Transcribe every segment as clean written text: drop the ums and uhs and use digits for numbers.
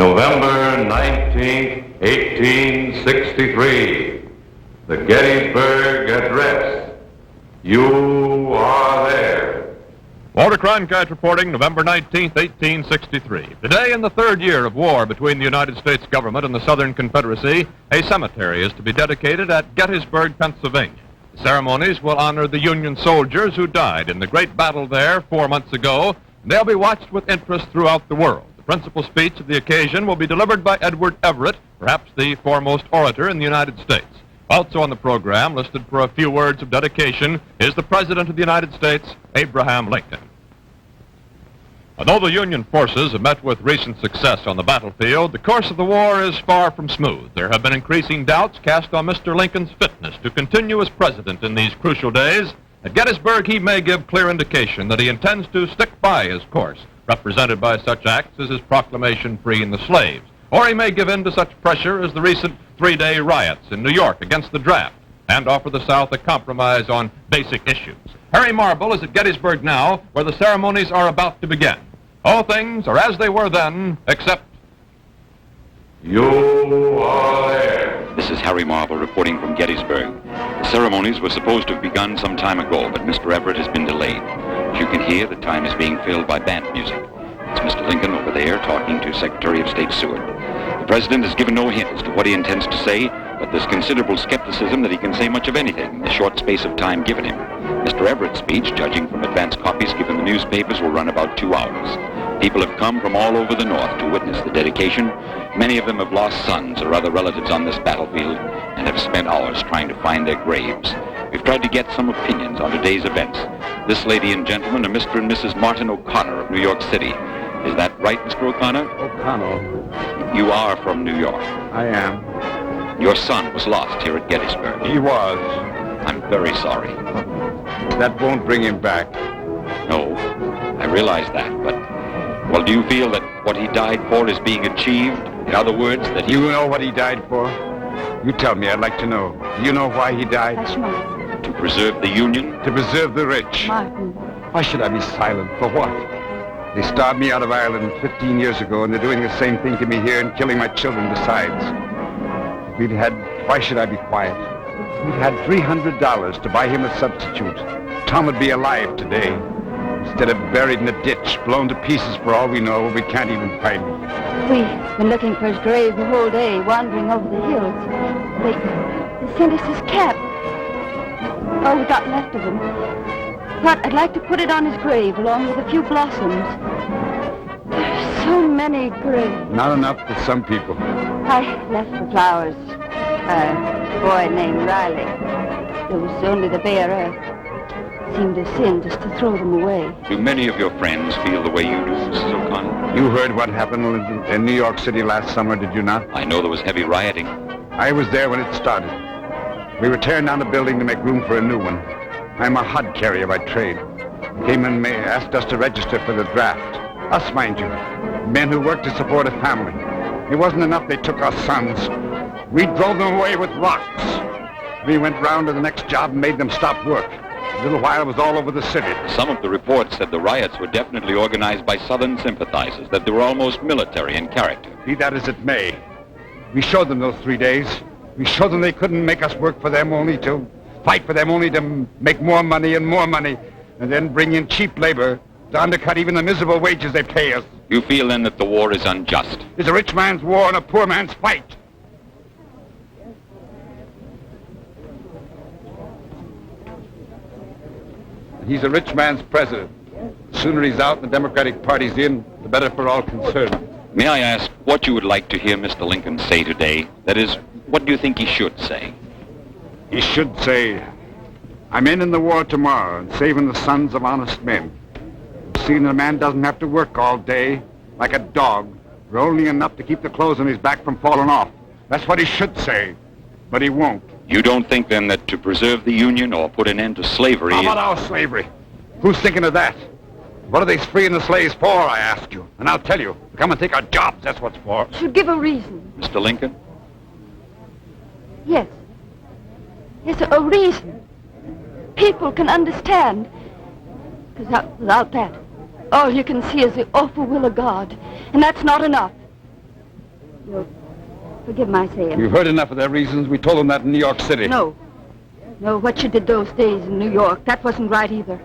November 19, 1863, the Gettysburg Address. You are there. Walter Cronkite reporting November 19, 1863. Today, in the third year of war between the United States government and the Southern Confederacy, a cemetery is to be dedicated at Gettysburg, Pennsylvania. The ceremonies will honor the Union soldiers who died in the great battle there 4 months ago. They'll be watched with interest throughout the world. The principal speech of the occasion will be delivered by Edward Everett, perhaps the foremost orator in the United States. Also on the program, listed for a few words of dedication, is the President of the United States, Abraham Lincoln. Although the Union forces have met with recent success on the battlefield, the course of the war is far from smooth. There have been increasing doubts cast on Mr. Lincoln's fitness to continue as president in these crucial days. At Gettysburg, he may give clear indication that he intends to stick by his course, represented by such acts as his proclamation freeing the slaves. Or he may give in to such pressure as the recent three-day riots in New York against the draft and offer the South a compromise on basic issues. Harry Marble is at Gettysburg now, where the ceremonies are about to begin. All things are as they were then, except you are there. This is Harry Marble reporting from Gettysburg. The ceremonies were supposed to have begun some time ago, but Mr. Everett has been delayed. As you can hear, the time is being filled by band music. It's Mr. Lincoln over there talking to Secretary of State Seward. The President has given no hint as to what he intends to say, but there's considerable skepticism that he can say much of anything in the short space of time given him. Mr. Everett's speech, judging from advance copies given the newspapers, will run about 2 hours. People have come from all over the North to witness the dedication. Many of them have lost sons or other relatives on this battlefield and have spent hours trying to find their graves. We've tried to get some opinions on today's events. This lady and gentleman are Mr. and Mrs. Martin O'Connor of New York City. Is that right, Mr. O'Connor? O'Connell. You are from New York. I am. Your son was lost here at Gettysburg. He was. I'm very sorry. That won't bring him back. No, I realize that, but, well, do you feel that what he died for is being achieved? In other words, that he... You know what he died for? You tell me, I'd like to know. Do you know why he died? Hush, Martin. To preserve the Union? To preserve the rich. Martin. Why should I be silent? For what? They starved me out of Ireland 15 years ago, and they're doing the same thing to me here and killing my children besides. Why should I be quiet? We'd had $300 to buy him a substitute. Tom would be alive today. Instead of buried in a ditch, blown to pieces for all we know, we can't even find him. We've been looking for his grave the whole day, wandering over the hills. They sent us his cap. All we got left of him. Thought I'd like to put it on his grave, along with a few blossoms. There's so many graves. Not enough for some people. I left the flowers. A boy named Riley. There was only the bare earth. Seemed a sin just to throw them away. Do many of your friends feel the way you do, Mrs. O'Connor? You heard what happened in New York City last summer, did you not? I know there was heavy rioting. I was there when it started. We were tearing down the building to make room for a new one. I'm a hod carrier by trade. They came and asked us to register for the draft. Us, mind you. Men who worked to support a family. It wasn't enough they took our sons. We drove them away with rocks. We went round to the next job and made them stop work. A little while it was all over the city. Some of the reports said the riots were definitely organized by Southern sympathizers, that they were almost military in character. Be that as it may, we showed them those 3 days. We showed them they couldn't make us work for them, only to fight for them, only to make more money, and then bring in cheap labor to undercut even the miserable wages they pay us. You feel then that the war is unjust? It's a rich man's war and a poor man's fight. He's a rich man's president. The sooner he's out and the Democratic Party's in, the better for all concerned. May I ask what you would like to hear Mr. Lincoln say today? That is, what do you think he should say? He should say, I'm in the war tomorrow and saving the sons of honest men. Seeing that a man doesn't have to work all day like a dog, for only enough to keep the clothes on his back from falling off. That's what he should say, but he won't. You don't think, then, that to preserve the Union or put an end to slavery... How about our slavery? Who's thinking of that? What are they freeing the slaves for, I ask you? And I'll tell you, come and take our jobs, that's what's for. Should give a reason. Mr. Lincoln? Yes. Yes, a reason. People can understand. Because without that, all you can see is the awful will of God. And that's not enough. You'll forgive my saying. We've heard enough of their reasons. We told them that in New York City. No. No, what you did those days in New York, that wasn't right either.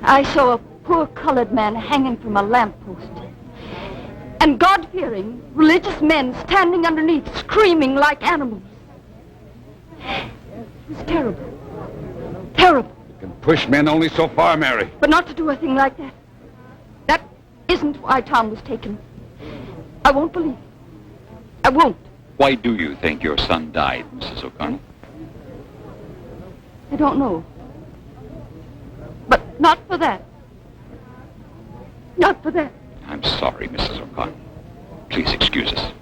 I saw a poor colored man hanging from a lamppost. And God-fearing, religious men standing underneath, screaming like animals. It was terrible. Terrible. You can push men only so far, Mary. But not to do a thing like that. That isn't why Tom was taken. I won't believe it. I won't. Why do you think your son died, Mrs. O'Connell? I don't know. But not for that. Not for that. I'm sorry, Mrs. O'Connell. Please excuse us.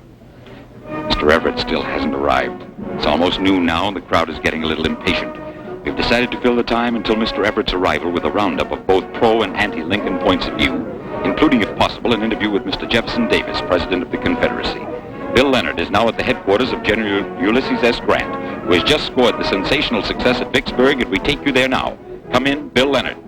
Mr. Everett still hasn't arrived. It's almost noon now, and the crowd is getting a little impatient. We've decided to fill the time until Mr. Everett's arrival with a roundup of both pro- and anti-Lincoln points of view, including, if possible, an interview with Mr. Jefferson Davis, President of the Confederacy. Bill Leonard is now at the headquarters of General Ulysses S. Grant, who has just scored the sensational success at Vicksburg, and we take you there now. Come in, Bill Leonard.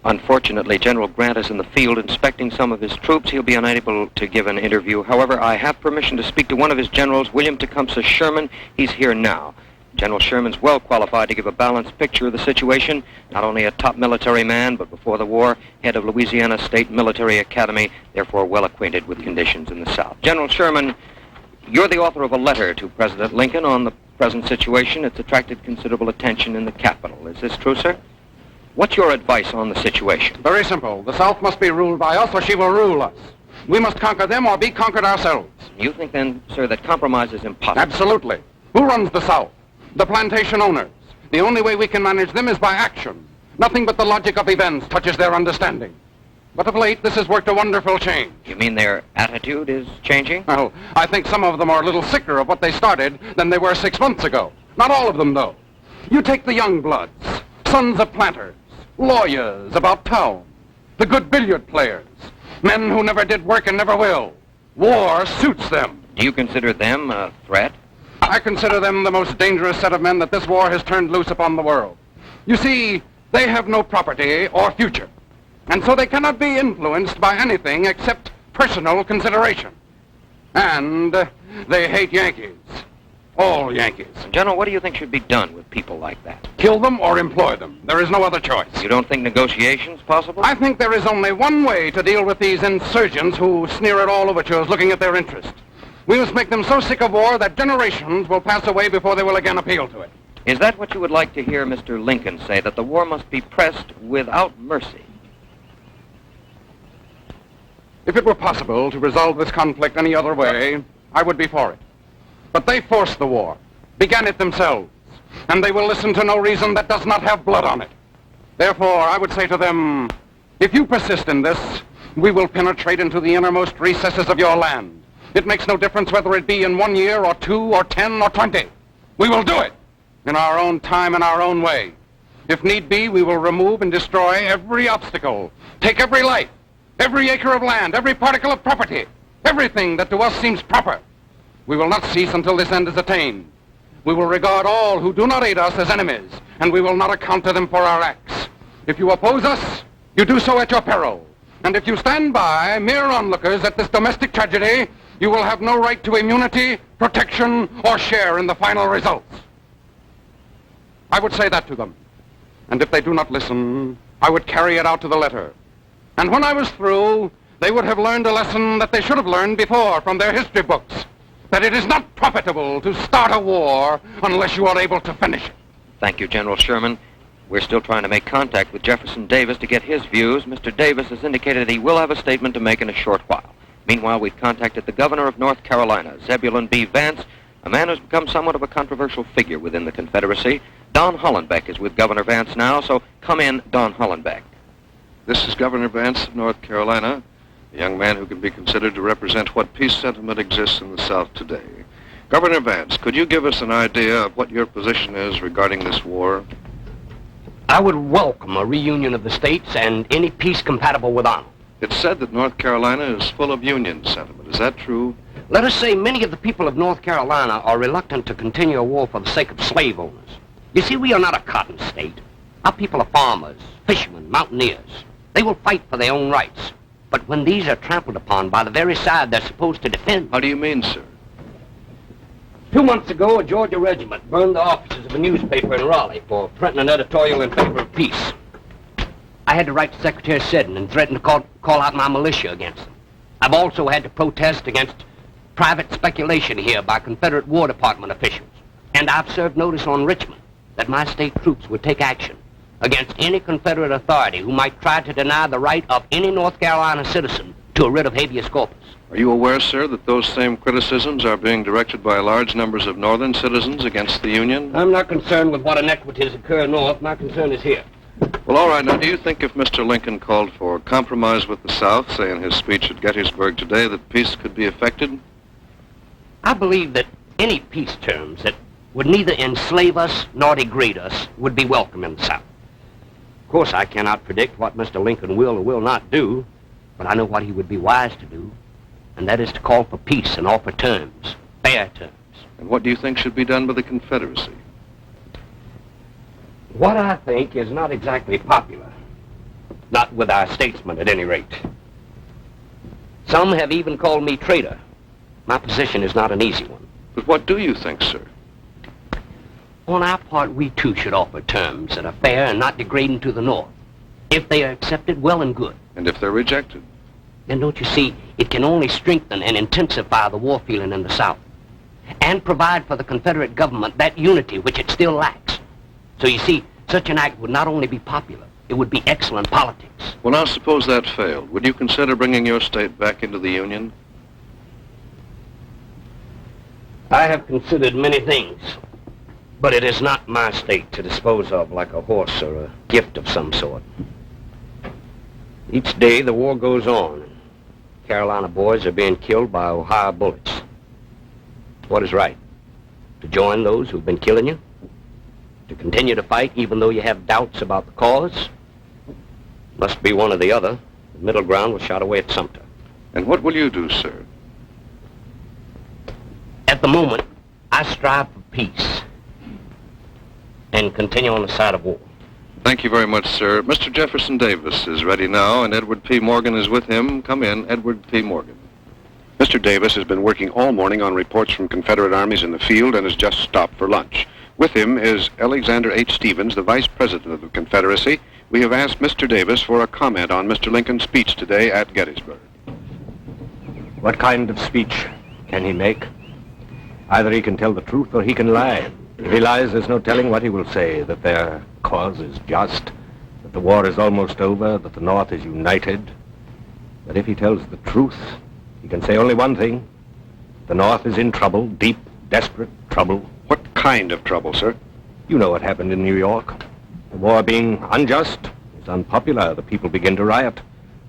Unfortunately, General Grant is in the field inspecting some of his troops. He'll be unable to give an interview. However, I have permission to speak to one of his generals, William Tecumseh Sherman. He's here now. General Sherman's well qualified to give a balanced picture of the situation. Not only a top military man, but before the war, head of Louisiana State Military Academy, therefore well acquainted with conditions in the South. General Sherman, you're the author of a letter to President Lincoln on the present situation. It's attracted considerable attention in the capital. Is this true, sir? What's your advice on the situation? Very simple. The South must be ruled by us, or she will rule us. We must conquer them or be conquered ourselves. You think then, sir, that compromise is impossible? Absolutely. Who runs the South? The plantation owners. The only way we can manage them is by action. Nothing but the logic of events touches their understanding. But of late, this has worked a wonderful change. You mean their attitude is changing? Well, I think some of them are a little sicker of what they started than they were 6 months ago. Not all of them, though. You take the young bloods, sons of planters, lawyers about town, the good billiard players, men who never did work and never will. War suits them. Do you consider them a threat? I consider them the most dangerous set of men that this war has turned loose upon the world. You see, they have no property or future, and so they cannot be influenced by anything except personal consideration. And they hate Yankees. All Yankees. General, what do you think should be done with people like that? Kill them or employ them. There is no other choice. You don't think negotiations possible? I think there is only one way to deal with these insurgents who sneer at all overtures looking at their interest. We must make them so sick of war that generations will pass away before they will again appeal to it. Is that what you would like to hear Mr. Lincoln say, that the war must be pressed without mercy? If it were possible to resolve this conflict any other way, I would be for it. But they forced the war, began it themselves, and they will listen to no reason that does not have blood on it. Therefore, I would say to them, if you persist in this, we will penetrate into the innermost recesses of your land. It makes no difference whether it be in 1 year, or 2, or 10, or 20. We will do it in our own time and our own way. If need be, we will remove and destroy every obstacle, take every life, every acre of land, every particle of property, everything that to us seems proper. We will not cease until this end is attained. We will regard all who do not aid us as enemies, and we will not account to them for our acts. If you oppose us, you do so at your peril. And if you stand by, mere onlookers at this domestic tragedy, you will have no right to immunity, protection, or share in the final results. I would say that to them. And if they do not listen, I would carry it out to the letter. And when I was through, they would have learned a lesson that they should have learned before from their history books. That it is not profitable to start a war unless you are able to finish it. Thank you, General Sherman. We're still trying to make contact with Jefferson Davis to get his views. Mr. Davis has indicated that he will have a statement to make in a short while. Meanwhile, we've contacted the governor of North Carolina, Zebulon B. Vance, a man who's become somewhat of a controversial figure within the Confederacy. Don Hollenbeck is with Governor Vance now, so come in, Don Hollenbeck. This is Governor Vance of North Carolina, a young man who can be considered to represent what peace sentiment exists in the South today. Governor Vance, could you give us an idea of what your position is regarding this war? I would welcome a reunion of the states and any peace compatible with honor. It's said that North Carolina is full of Union sentiment. Is that true? Let us say many of the people of North Carolina are reluctant to continue a war for the sake of slave owners. You see, we are not a cotton state. Our people are farmers, fishermen, mountaineers. They will fight for their own rights. But when these are trampled upon by the very side they're supposed to defend... How do you mean, sir? 2 months ago, a Georgia regiment burned the offices of a newspaper in Raleigh for printing an editorial in favor of peace. I had to write to Secretary Seddon and threaten to call out my militia against them. I've also had to protest against private speculation here by Confederate War Department officials. And I've served notice on Richmond that my state troops would take action against any Confederate authority who might try to deny the right of any North Carolina citizen to a writ of habeas corpus. Are you aware, sir, that those same criticisms are being directed by large numbers of Northern citizens against the Union? I'm not concerned with what inequities occur north. My concern is here. Well, all right. Now, do you think if Mr. Lincoln called for compromise with the South, say in his speech at Gettysburg today, that peace could be effected? I believe that any peace terms that would neither enslave us nor degrade us would be welcome in the South. Of course, I cannot predict what Mr. Lincoln will or will not do, but I know what he would be wise to do, and that is to call for peace and offer terms, fair terms. And what do you think should be done by the Confederacy? What I think is not exactly popular. Not with our statesmen, at any rate. Some have even called me traitor. My position is not an easy one. But what do you think, sir? On our part, we too should offer terms that are fair and not degrading to the North. If they are accepted, well and good. And if they're rejected? Then don't you see, it can only strengthen and intensify the war feeling in the South, and provide for the Confederate government that unity which it still lacks. So you see, such an act would not only be popular, it would be excellent politics. Well, now, suppose that failed. Would you consider bringing your state back into the Union? I have considered many things, but it is not my state to dispose of like a horse or a gift of some sort. Each day the war goes on. Carolina boys are being killed by Ohio bullets. What is right? To join those who've been killing you? To continue to fight even though you have doubts about the cause? Must be one or the other. The middle ground was shot away at Sumter. And what will you do, sir? At the moment, I strive for peace and continue on the side of war. Thank you very much, sir. Mr. Jefferson Davis is ready now, and Edward P. Morgan is with him. Come in, Edward P. Morgan. Mr. Davis has been working all morning on reports from Confederate armies in the field and has just stopped for lunch. With him is Alexander H. Stevens, the Vice President of the Confederacy. We have asked Mr. Davis for a comment on Mr. Lincoln's speech today at Gettysburg. What kind of speech can he make? Either he can tell the truth or he can lie. If he lies, there's no telling what he will say, that their cause is just, that the war is almost over, that the North is united. But if he tells the truth, he can say only one thing. The North is in trouble, deep, desperate trouble. What kind of trouble, sir? You know what happened in New York. The war being unjust is unpopular. The people begin to riot.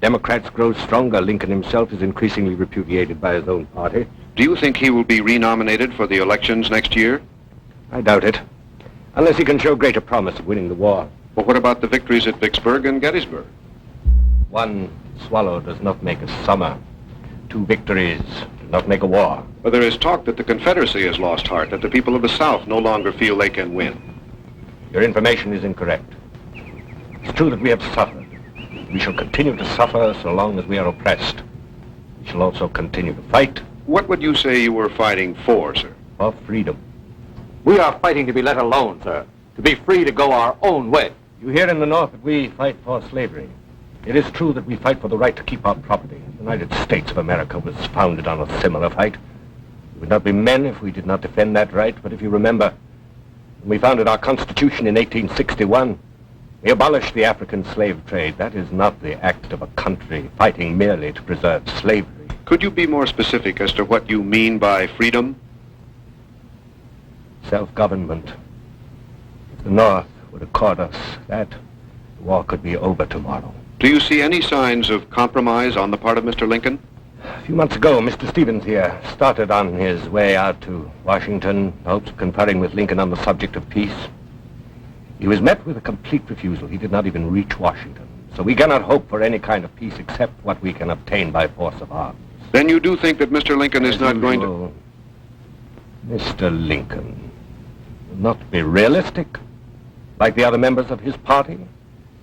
Democrats grow stronger. Lincoln himself is increasingly repudiated by his own party. Do you think he will be renominated for the elections next year? I doubt it. Unless he can show greater promise of winning the war. Well, what about the victories at Vicksburg and Gettysburg? One swallow does not make a summer. 2 victories do not make a war. Well, there is talk that the Confederacy has lost heart, that the people of the South no longer feel they can win. Your information is incorrect. It's true that we have suffered. We shall continue to suffer so long as we are oppressed. We shall also continue to fight. What would you say you were fighting for, sir? For freedom. We are fighting to be let alone, sir. To be free to go our own way. You hear in the North that we fight for slavery. It is true that we fight for the right to keep our property. The United States of America was founded on a similar fight. We would not be men if we did not defend that right, but if you remember, when we founded our Constitution in 1861, we abolished the African slave trade. That is not the act of a country fighting merely to preserve slavery. Could you be more specific as to what you mean by freedom? Self-government. If the North would accord us that, the war could be over tomorrow. Do you see any signs of compromise on the part of Mr. Lincoln? A few months ago, Mr. Stevens here started on his way out to Washington in hopes of conferring with Lincoln on the subject of peace. He was met with a complete refusal. He did not even reach Washington. So we cannot hope for any kind of peace except what we can obtain by force of arms. Then you do think that Mr. Lincoln is not going to... Mr. Lincoln will not be realistic, like the other members of his party.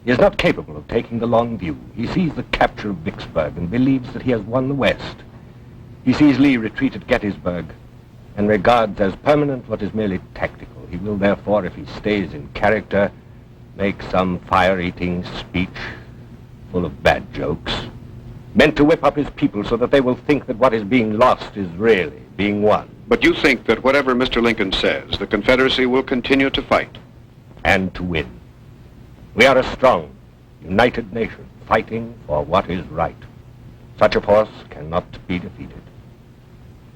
He is not capable of taking the long view. He sees the capture of Vicksburg and believes that he has won the West. He sees Lee retreat at Gettysburg and regards as permanent what is merely tactical. He will therefore, if he stays in character, make some fire-eating speech full of bad jokes, meant to whip up his people so that they will think that what is being lost is really being won. But you think that whatever Mr. Lincoln says, the Confederacy will continue to fight? And to win. We are a strong, united nation, fighting for what is right. Such a force cannot be defeated.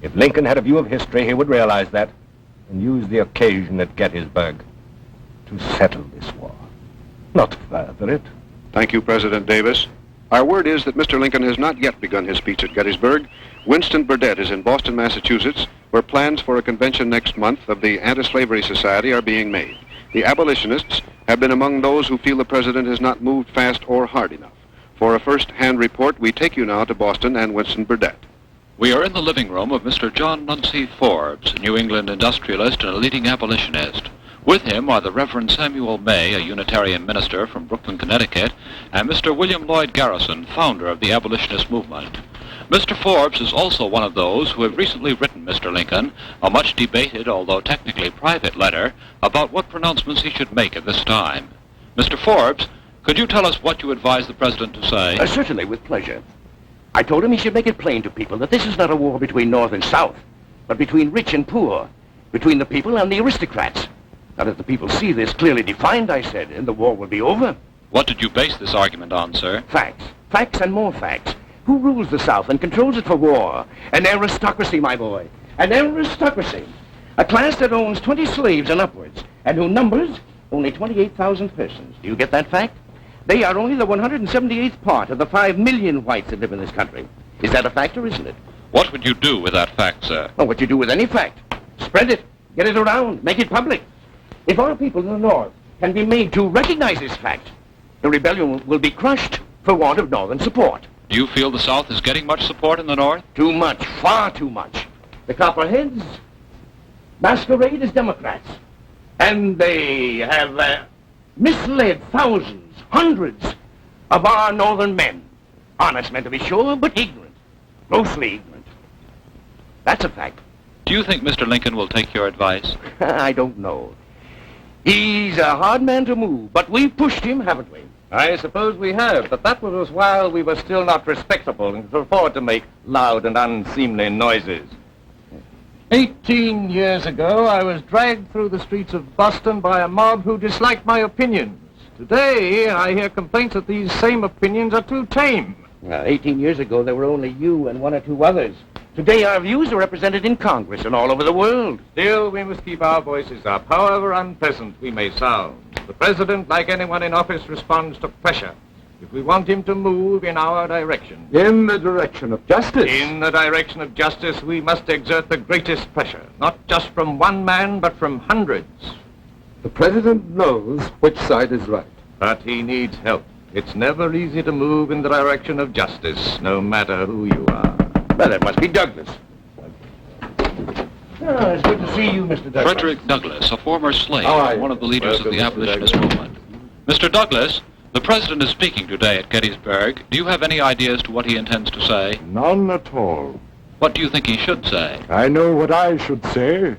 If Lincoln had a view of history, he would realize that and use the occasion at Gettysburg to settle this war, not further it. Thank you, President Davis. Our word is that Mr. Lincoln has not yet begun his speech at Gettysburg. Winston Burdett is in Boston, Massachusetts, where plans for a convention next month of the Anti-Slavery Society are being made. The abolitionists have been among those who feel the president has not moved fast or hard enough. For a first-hand report, we take you now to Boston and Winston Burdett. We are in the living room of Mr. John Nuncy Forbes, a New England industrialist and a leading abolitionist. With him are the Reverend Samuel May, a Unitarian minister from Brooklyn, Connecticut, and Mr. William Lloyd Garrison, founder of the abolitionist movement. Mr. Forbes is also one of those who have recently written Mr. Lincoln a much debated, although technically private letter about what pronouncements he should make at this time. Mr. Forbes, could you tell us what you advise the president to say? Certainly, with pleasure. I told him he should make it plain to people that this is not a war between North and South, but between rich and poor, between the people and the aristocrats. Now that the people see this clearly defined, I said, and the war will be over. What did you base this argument on, sir? Facts. Facts and more facts. Who rules the South and controls it for war? An aristocracy, my boy. An aristocracy. A class that owns 20 slaves and upwards, and who numbers only 28,000 persons. Do you get that fact? They are only the 178th part of the 5 million whites that live in this country. Is that a fact or isn't it? What would you do with that fact, sir? Well, what you do with any fact. Spread it. Get it around. Make it public. If our people in the North can be made to recognize this fact, the rebellion will be crushed for want of Northern support. Do you feel the South is getting much support in the North? Too much. Far too much. The Copperheads masquerade as Democrats. And they have misled thousands, hundreds of our Northern men. Honest men, to be sure, but ignorant. Grossly ignorant. That's a fact. Do you think Mr. Lincoln will take your advice? I don't know. He's a hard man to move, but we've pushed him, haven't we? I suppose we have, but that was while we were still not respectable and could afford to make loud and unseemly noises. 18 years ago, I was dragged through the streets of Boston by a mob who disliked my opinions. Today, I hear complaints that these same opinions are too tame. Well, 18 years ago, there were only you and one or two others. Today, our views are represented in Congress and all over the world. Still, we must keep our voices up, however unpleasant we may sound. The president, like anyone in office, responds to pressure. If we want him to move in our direction. In the direction of justice? In the direction of justice, we must exert the greatest pressure, not just from one man, but from hundreds. The president knows which side is right. But he needs help. It's never easy to move in the direction of justice, no matter who you are. Well, that must be Douglas. Oh, it's good to see you, Mr. Douglas. Frederick Douglass, a former slave, and one of the leaders of the abolitionist movement. Mr. Douglas, the president is speaking today at Gettysburg. Do you have any idea as to what he intends to say? None at all. What do you think he should say? I know what I should say.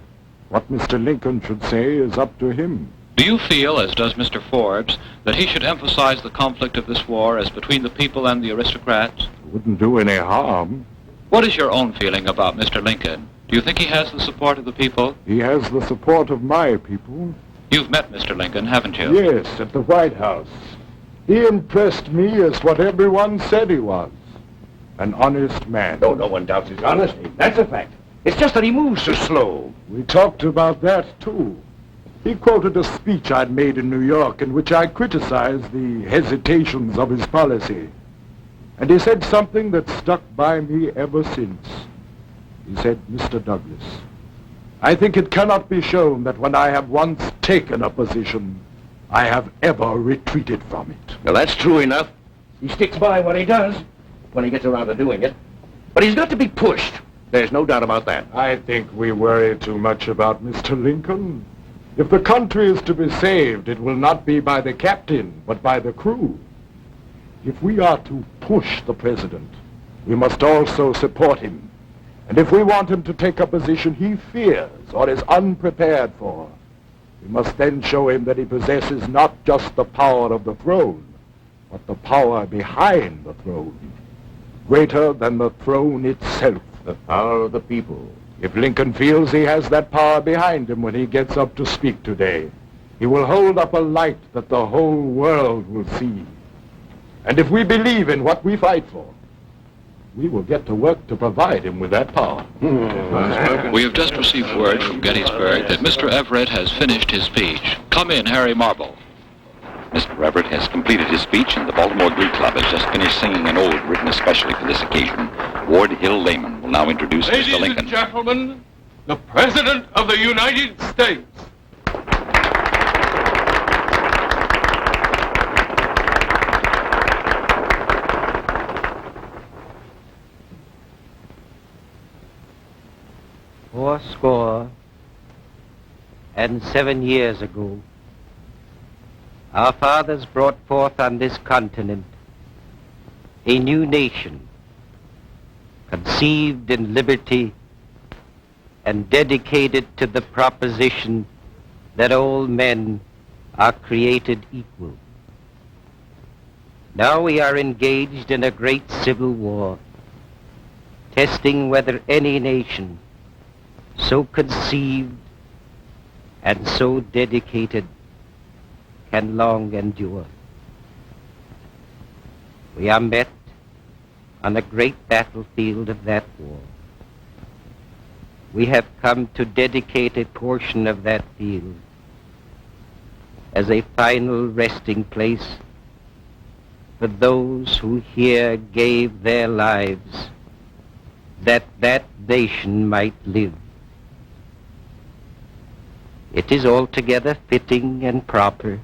What Mr. Lincoln should say is up to him. Do you feel, as does Mr. Forbes, that he should emphasize the conflict of this war as between the people and the aristocrats? It wouldn't do any harm. What is your own feeling about Mr. Lincoln? Do you think he has the support of the people? He has the support of my people. You've met Mr. Lincoln, haven't you? Yes, at the White House. He impressed me as what everyone said he was. An honest man. No one doubts his honesty. That's a fact. It's just that he moves so slow. We talked about that, too. He quoted a speech I'd made in New York in which I criticized the hesitations of his policy. And he said something that stuck by me ever since. He said, Mr. Douglas, I think it cannot be shown that when I have once taken a position, I have ever retreated from it. Well, that's true enough. He sticks by what he does when he gets around to doing it. But he's got to be pushed. There's no doubt about that. I think we worry too much about Mr. Lincoln. If the country is to be saved, it will not be by the captain, but by the crew. If we are to push the president, we must also support him. And if we want him to take a position he fears or is unprepared for, we must then show him that he possesses not just the power of the throne, but the power behind the throne, greater than the throne itself. The power of the people. If Lincoln feels he has that power behind him when he gets up to speak today, he will hold up a light that the whole world will see. And if we believe in what we fight for, we will get to work to provide him with that power. We have just received word from Gettysburg that Mr. Everett has finished his speech. Come in, Harry Marble. Mr. Everett has completed his speech, and the Baltimore Glee Club has just finished singing an ode written especially for this occasion. Ward Hill Layman will now introduce Mr. Lincoln. Ladies and gentlemen, the President of the United States. Fourscore and 7 years ago, our fathers brought forth on this continent a new nation, conceived in liberty and dedicated to the proposition that all men are created equal. Now we are engaged in a great civil war, testing whether any nation so conceived and so dedicated can long endure. We are met on the great battlefield of that war. We have come to dedicate a portion of that field as a final resting place for those who here gave their lives that that nation might live. It is altogether fitting and proper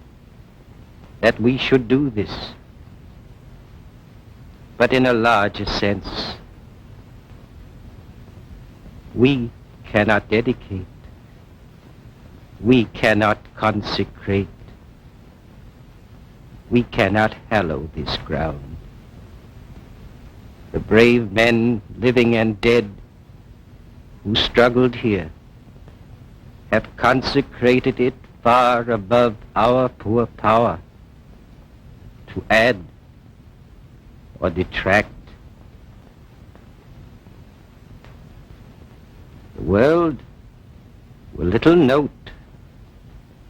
that we should do this. But in a larger sense, we cannot dedicate, we cannot consecrate, we cannot hallow this ground. The brave men, living and dead, who struggled here, have consecrated it far above our poor power to add or detract. The world will little note,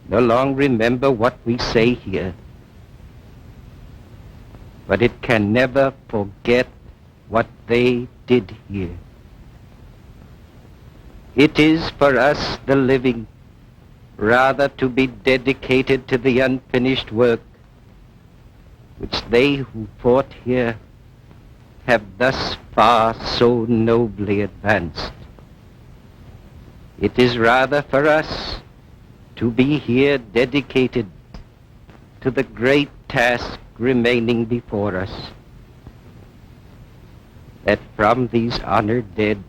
no long remember what we say here, but it can never forget what they did here. It is for us, the living, rather to be dedicated to the unfinished work which they who fought here have thus far so nobly advanced. It is rather for us to be here dedicated to the great task remaining before us, that from these honored dead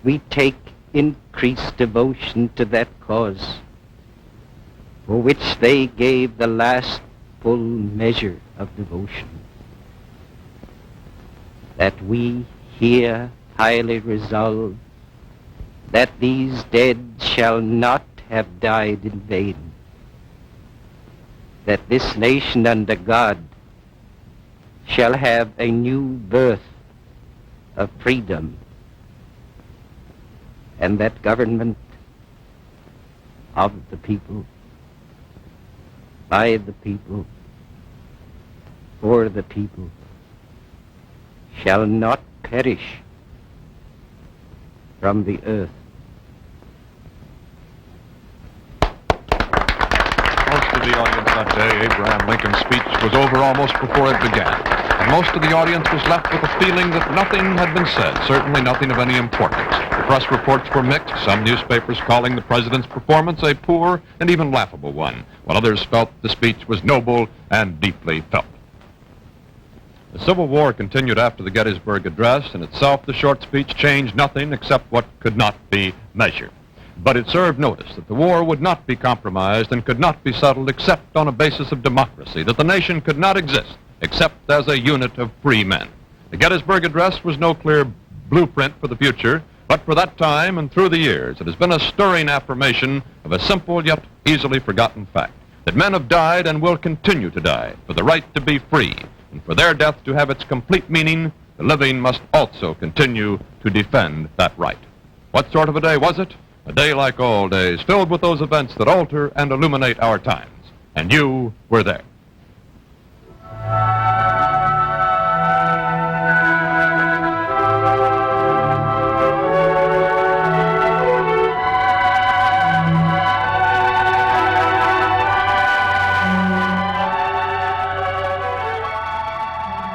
we take increased devotion to that cause for which they gave the last full measure of devotion, that we here highly resolve that these dead shall not have died in vain, that this nation under God shall have a new birth of freedom, and that government of the people, by the people, for the people, shall not perish from the earth. Most of the audience that day, Abraham Lincoln's speech was over almost before it began. And most of the audience was left with a feeling that nothing had been said, certainly nothing of any importance. The press reports were mixed, some newspapers calling the president's performance a poor and even laughable one, while others felt the speech was noble and deeply felt. The Civil War continued after the Gettysburg Address. In itself, the short speech changed nothing except what could not be measured. But it served notice that the war would not be compromised and could not be settled except on a basis of democracy, that the nation could not exist except as a unit of free men. The Gettysburg Address was no clear blueprint for the future, but for that time and through the years, it has been a stirring affirmation of a simple yet easily forgotten fact, that men have died and will continue to die for the right to be free, and for their death to have its complete meaning, the living must also continue to defend that right. What sort of a day was it? A day like all days, filled with those events that alter and illuminate our times. And you were there.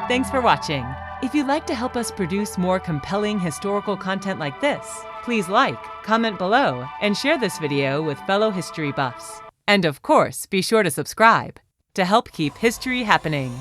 Thanks for watching. If you'd like to help us produce more compelling historical content like this, please like, comment below, and share this video with fellow history buffs. And of course, be sure to subscribe to help keep history happening.